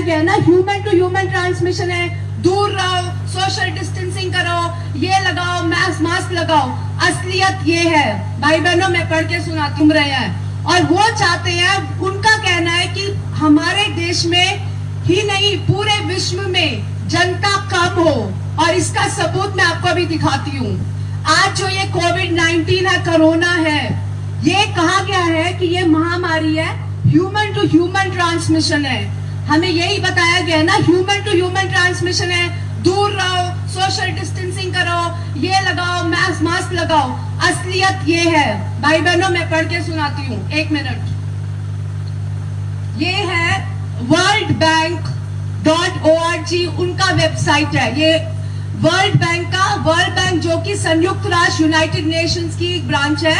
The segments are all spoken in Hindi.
गया ना, ह्यूमन टू ह्यूमन ट्रांसमिशन है, दूर रहो, सोशल डिस्टेंसिंग करो, ये लगाओ, मास्क लगाओ। असलियत ये है भाई बहनों, मैं पढ़ के सुनाती हूँ रहे हैं। और वो चाहते हैं, उनका कहना है कि हमारे देश में ही नहीं पूरे विश्व में जनता कम हो, और इसका सबूत मैं आपको अभी दिखाती हूँ। आज जो ये कोविड-19 है, कोरोना है, ये कहा गया है कि ये महामारी है, ह्यूमन टू ह्यूमन ट्रांसमिशन है। हमें यही बताया गया ना, ह्यूमन टू ह्यूमन ट्रांसमिशन है, दूर रहो, सोशल डिस्टेंसिंग करो, ये लगाओ, मास्क लगाओ। असलियत ये है भाई बहनों, मैं पढ़ के सुनाती हूँ, 1 मिनट। ये है वर्ल्ड बैंक .org, उनका वेबसाइट है। ये वर्ल्ड बैंक जो कि संयुक्त राष्ट्र यूनाइटेड नेशंस की एक ब्रांच है,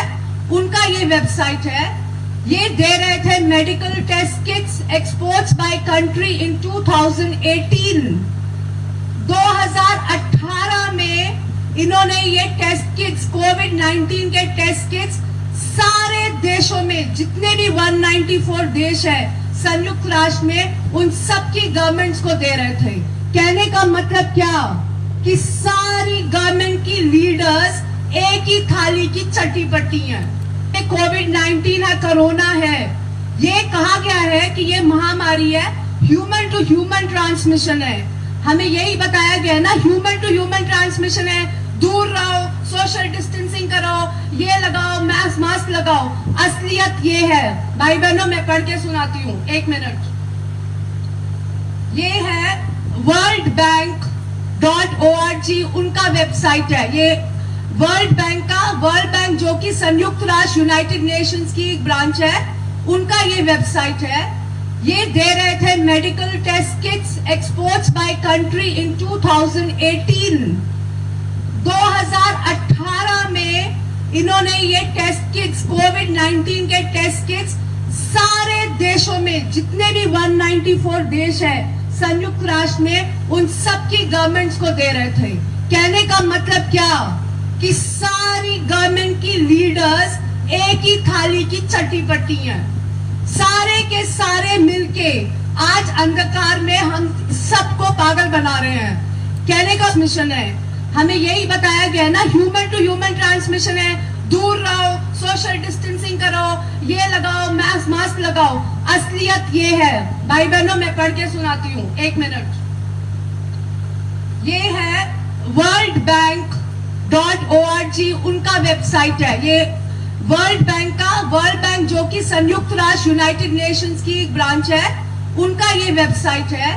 उनका ये वेबसाइट है। ये दे रहे थे medical test kits exports by country in 2018। 2018 में इन्होंने ये टेस्ट किट्स, कोविड-19 के टेस्ट किट्स सारे देशों में, जितने भी 194 देश है संयुक्त राष्ट्र में, उन सबकी गवर्नमेंट्स को दे रहे थे। कहने का मतलब क्या कि सारी गवर्नमेंट की लीडर्स एक ही थाली की चट्टी पट्टी हैं। कोविड-19 है, कोरोना है, ये कहा गया है कि ये महामारी है, ह्यूमन टू ह्यूमन ट्रांसमिशन है। हमें यही बताया गया ना, ह्यूमन टू ह्यूमन ट्रांसमिशन है, दूर रहो, सोशल डिस्टेंसिंग करो, ये लगाओ, मास्क लगाओ। असलियत ये है भाई बहनों, मैं पढ़ के सुनाती हूँ, 1 मिनट। ये है वर्ल्ड बैंक .org, उनका वेबसाइट है। ये वर्ल्ड बैंक जो कि संयुक्त राष्ट्र यूनाइटेड नेशंस की एक ब्रांच है, उनका ये वेबसाइट है। ये दे रहे थे medical test kits exports by country in 2018। 2018 में इन्होंने ये टेस्ट किट्स, कोविड-19 के टेस्ट किट्स सारे देशों में, जितने भी 194 देश है संयुक्त राष्ट्र में, उन सबकी गवर्नमेंट्स को दे रहे थे। कहने का मतलब क्या कि सारी गवर्नमेंट की लीडर्स एक ही थाली की चट्टी पट्टी हैं। सारे के सारे मिलके आज अंधकार में हम सबको पागल बना रहे हैं। कहने का मिशन है, हमें यही बताया गया ना, ह्यूमन टू ह्यूमन ट्रांसमिशन है, दूर रहो, सोशल डिस्टेंसिंग करो, ये लगाओ, मास्क लगाओ। असलियत ये है भाई बहनों, मैं पढ़ के सुनाती हूँ, 1 मिनट। ये है वर्ल्ड बैंक .org, उनका वेबसाइट है। ये वर्ल्ड बैंक जो कि संयुक्त राष्ट्र यूनाइटेड नेशंस की एक ब्रांच है, उनका ये वेबसाइट है।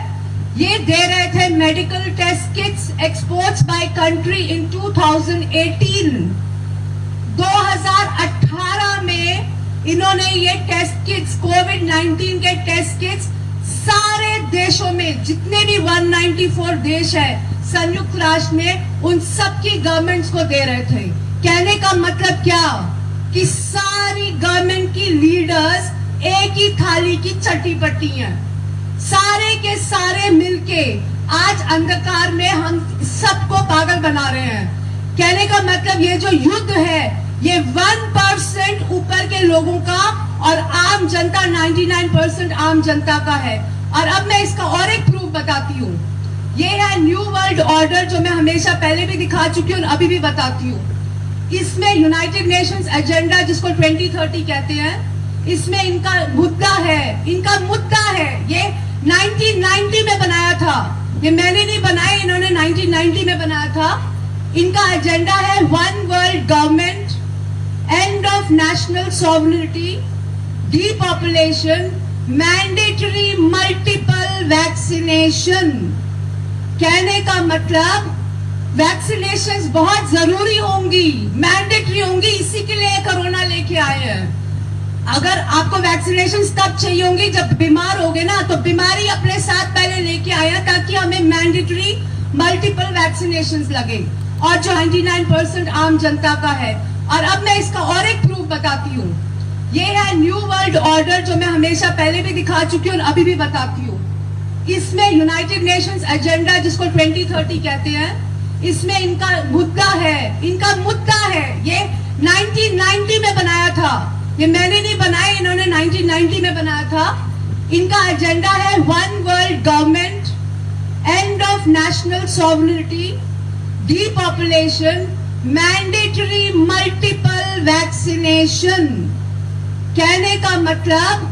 ये दे रहे थे medical test kits exports by country in 2018। 2018 में इन्होंने ये टेस्ट किट्स, कोविड-19 के टेस्ट किट्स सारे देशों में, जितने भी 194 देश है संयुक्त राष्ट्र में, उन सबकी गवर्नमेंट्स को दे रहे थे। कहने का मतलब क्या कि सारी गवर्नमेंट की लीडर्स एक ही थाली की चट्टी पट्टी हैं। सारे के सारे मिलके आज अंधकार में हम सबको पागल बना रहे हैं। कहने का मतलब ये जो युद्ध है, ये 1% ऊपर के लोगों का और आम जनता 99% आम जनता का है। और अब मैं इसका और एक प्रूफ बताती हूँ। ये है न्यू वर्ल्ड ऑर्डर, जो मैं हमेशा पहले भी दिखा चुकी हूँ और अभी भी बताती हूँ। इसमें यूनाइटेड नेशंस एजेंडा, जिसको 2030 कहते हैं, इसमें इनका मुद्दा है। ये 1990 में बनाया था, ये मैंने नहीं बनाया, इन्होंने 1990 में बनाया था। इनका एजेंडा है 1 world government, end of national sovereignty, depopulation, mandatory multiple vaccination. कहने का मतलब वैक्सीनेशंस बहुत जरूरी होंगी, मैंडेटरी होंगी, इसी के लिए कोरोना लेके आए हैं। अगर आपको वैक्सीनेशंस तब चाहिए होंगी जब बीमार होगे ना, तो बीमारी अपने साथ पहले लेके आया ताकि हमें मैंडेटरी मल्टीपल वैक्सीनेशंस लगे, और जो 99% आम जनता का है। और अब मैं इसका और एक प्रूफ बताती हूँ। ये है न्यू वर्ल्ड ऑर्डर, जो मैं हमेशा पहले भी दिखा चुकी हूँ और अभी भी बताती हूँ। इसमें यूनाइटेड नेशंस एजेंडा, जिसको 2030 कहते हैं, इसमें इनका मुद्दा है। ये 1990 में बनाया था, ये मैंने नहीं बनाया, इन्होंने 1990 में बनाया था। इनका एजेंडा है 1 world government, national sovereignty, depopulation, mandatory multiple vaccination। कहने का मतलब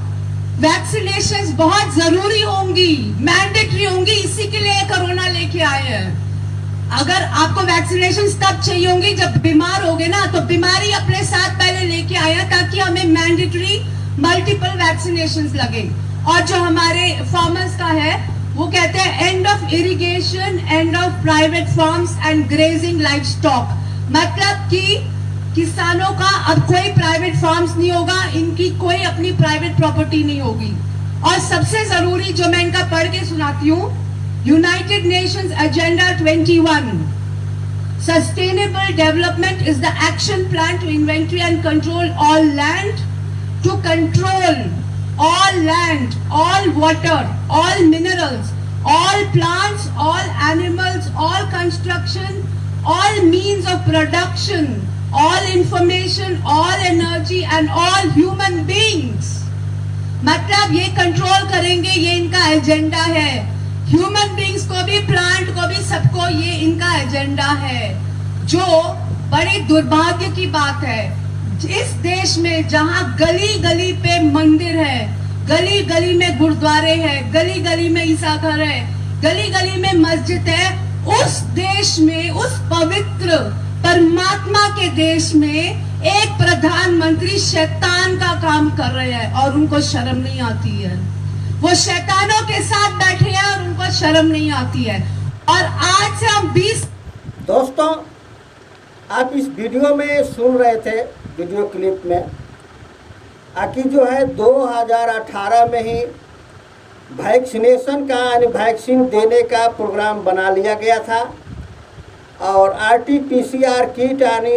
वैक्सीनेशंस बहुत जरूरी होंगी, मैंडेटरी होंगी, इसी के लिए कोरोना लेके आए हैं। अगर आपको वैक्सीनेशंस तब चाहिए होंगी जब बीमार होगे ना, तो बीमारी अपने साथ पहले लेके आए हैं ताकि हमें मैंडेटरी मल्टीपल वैक्सीनेशंस लगे। और जो हमारे फार्मर्स का है वो कहते हैं end of irrigation, end of private farms and grazing live stock. मतलब कि किसानों का अब कोई प्राइवेट फार्म्स नहीं होगा, इनकी कोई अपनी प्राइवेट प्रॉपर्टी नहीं होगी। और सबसे जरूरी जो मैं इनका पढ़ के सुनाती हूँ, United Nations Agenda 21, sustainable development is the action plan to inventory and control all land, to control all land, all water, all minerals, all plants, all animals, all construction, all means of production, all information, all energy and all human beings। मतलब ये कंट्रोल करेंगे, ये इनका एजेंडा है। ह्यूमन बींग्स को भी, प्लांट को भी, सबको ये इनका एजेंडा है। जो बड़ी दुर्भाग्य की बात है, इस देश में जहां गली गली पे मंदिर है, गली गली में गुरुद्वारे हैं, गली गली में ईसा घर है, गली गली में मस्जिद है, उस देश में, उस पवित्र परमात्मा के देश में एक प्रधानमंत्री शैतान का काम कर रहे हैं और उनको शर्म नहीं आती है। वो शैतानों के साथ बैठे हैं और उनको शर्म नहीं आती है। और आज से हम 20 दोस्तों, आप इस वीडियो में सुन रहे थे, वीडियो क्लिप में आकि जो है 2018 में ही वैक्सीनेशन का यानी वैक्सीन देने का प्रोग्राम बना लिया गया था और RT-PCR किट यानी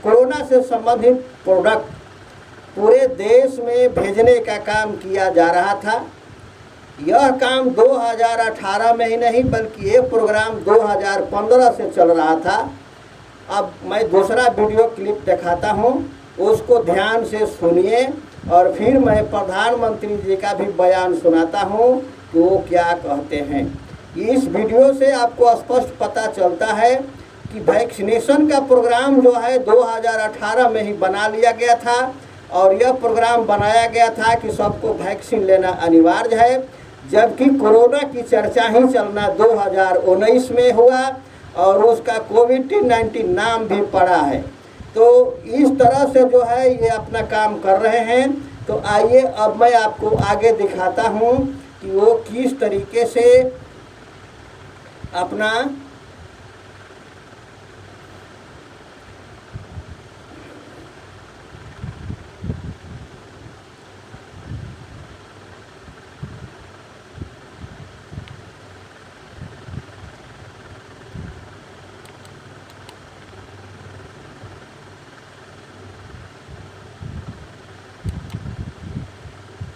कोरोना से संबंधित प्रोडक्ट पूरे देश में भेजने का काम किया जा रहा था। यह काम 2018 में ही नहीं बल्कि ये प्रोग्राम 2015 से चल रहा था। अब मैं दूसरा वीडियो क्लिप दिखाता हूँ, उसको ध्यान से सुनिए और फिर मैं प्रधानमंत्री जी का भी बयान सुनाता हूँ कि वो क्या कहते हैं। इस वीडियो से आपको स्पष्ट पता चलता है कि वैक्सीनेशन का प्रोग्राम जो है 2018 में ही बना लिया गया था और यह प्रोग्राम बनाया गया था कि सबको वैक्सीन लेना अनिवार्य है, जबकि कोरोना की चर्चा ही चलना 2019 में हुआ और उसका कोविड-19 नाम भी पड़ा है। तो इस तरह से जो है ये अपना काम कर रहे हैं। तो आइए अब मैं आपको आगे दिखाता हूँ कि वो किस तरीके से अपना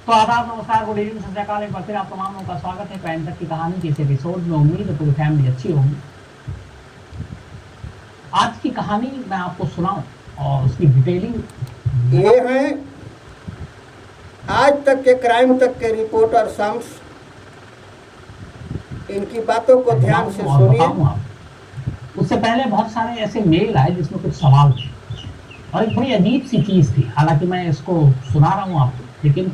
तो आदाब, नमस्कार, गुड इवनिंग, सत श्री अकाल। एक बार फिर आप तमाम लोगों का स्वागत है पैन तक की कहानी के इस एपिसोड में। उम्मीद है पूरी फैमिली अच्छी होगी। आज की कहानी मैं आपको सुनाऊं और उसकी डिटेलिंग ये है आज तक के क्राइम तक के रिपोर्टर शम्स, इनकी बातों को ध्यान से सुनिए। उससे पहले बहुत सारे ऐसे मेल आए जिसमें कुछ सवाल थे और एक बड़ी अजीब सी चीज थी। हालांकि मैं इसको सुना रहा हूँ आपको, लेकिन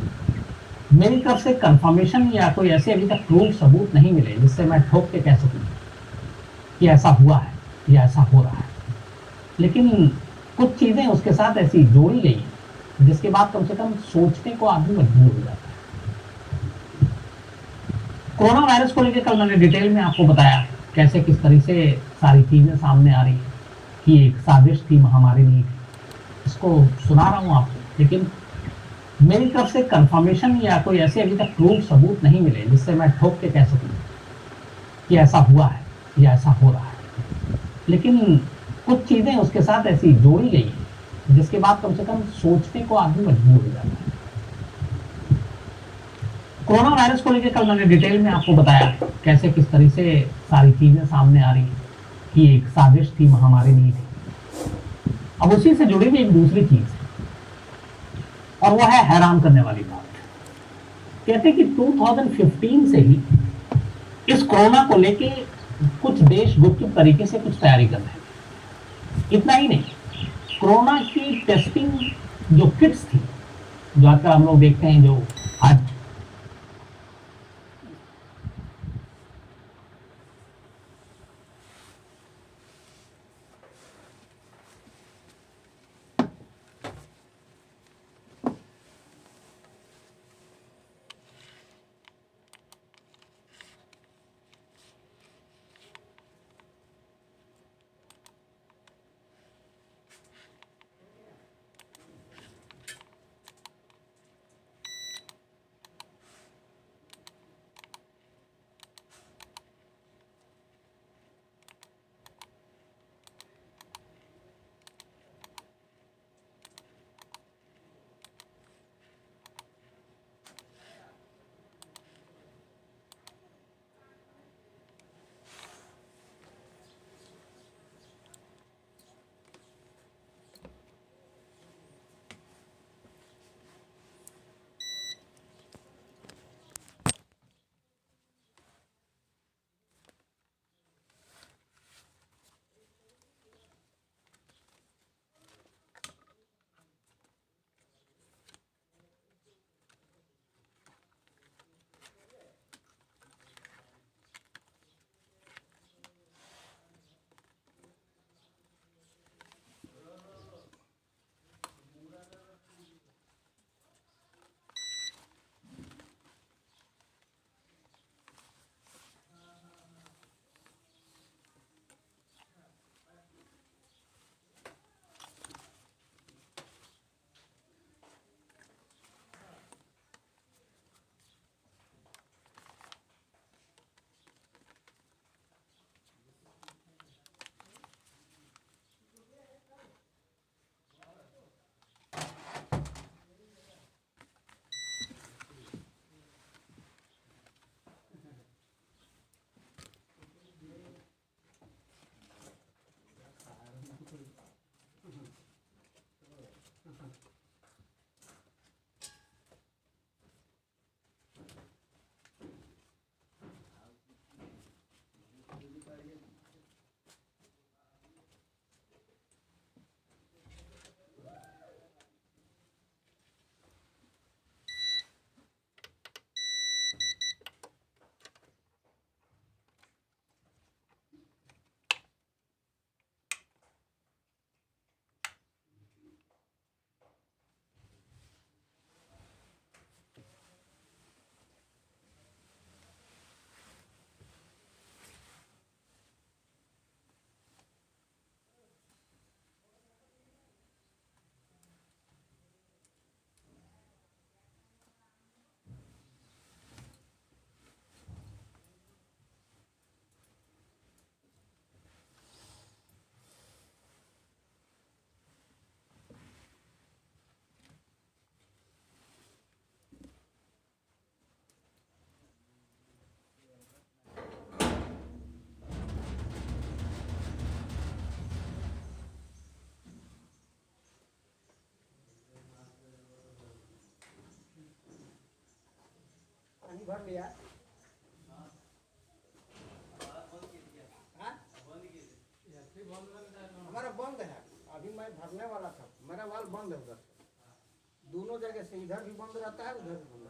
मेरी तरफ से कंफर्मेशन या कोई ऐसे अभी तक प्रूफ सबूत नहीं मिले जिससे मैं ठोक के कह सकूं कि ऐसा हुआ है या ऐसा हो रहा है। लेकिन कुछ चीज़ें उसके साथ ऐसी जोड़ी गई जिसके बाद कम से कम सोचने को आदमी मजबूर हो जाता है। कोरोना वायरस को लेकर कल मैंने डिटेल में आपको बताया कैसे किस तरह से सारी चीज़ें सामने आ रही हैं कि एक साजिश थी, महामारी नहीं थी। इसको सुना रहा हूँ आपको, लेकिन मेरी तरफ से कंफर्मेशन या कोई ऐसे अभी तक प्रूफ सबूत नहीं मिले जिससे मैं ठोक के कह सकूं कि ऐसा हुआ है या ऐसा हो रहा है। लेकिन कुछ चीज़ें उसके साथ ऐसी जोड़ी गई जिसके बाद कम से कम सोचने को आदमी मजबूर हो जाता है। कोरोना वायरस को लेकर कल मैंने डिटेल में आपको बताया कैसे किस तरह से सारी चीज़ें सामने आ रही हैं कि एक साजिश थी, महामारी नहीं थी। अब उसी से जुड़ी हुई एक दूसरी चीज़ और वो है हैरान करने वाली बात। कहते हैं कि 2015 से ही इस कोरोना को लेके कुछ देश गुपचुप तरीके से कुछ तैयारी कर रहे हैं। इतना ही नहीं, कोरोना की टेस्टिंग जो किट्स थी, जो आजकल हम लोग देखते हैं, जो आज भर लिया। हाँ? हमारा बंद है, अभी मैं भरने वाला था, मेरा वाल बंद है उधर से, दोनों जगह से, इधर भी बंद रहता है उधर भी बंद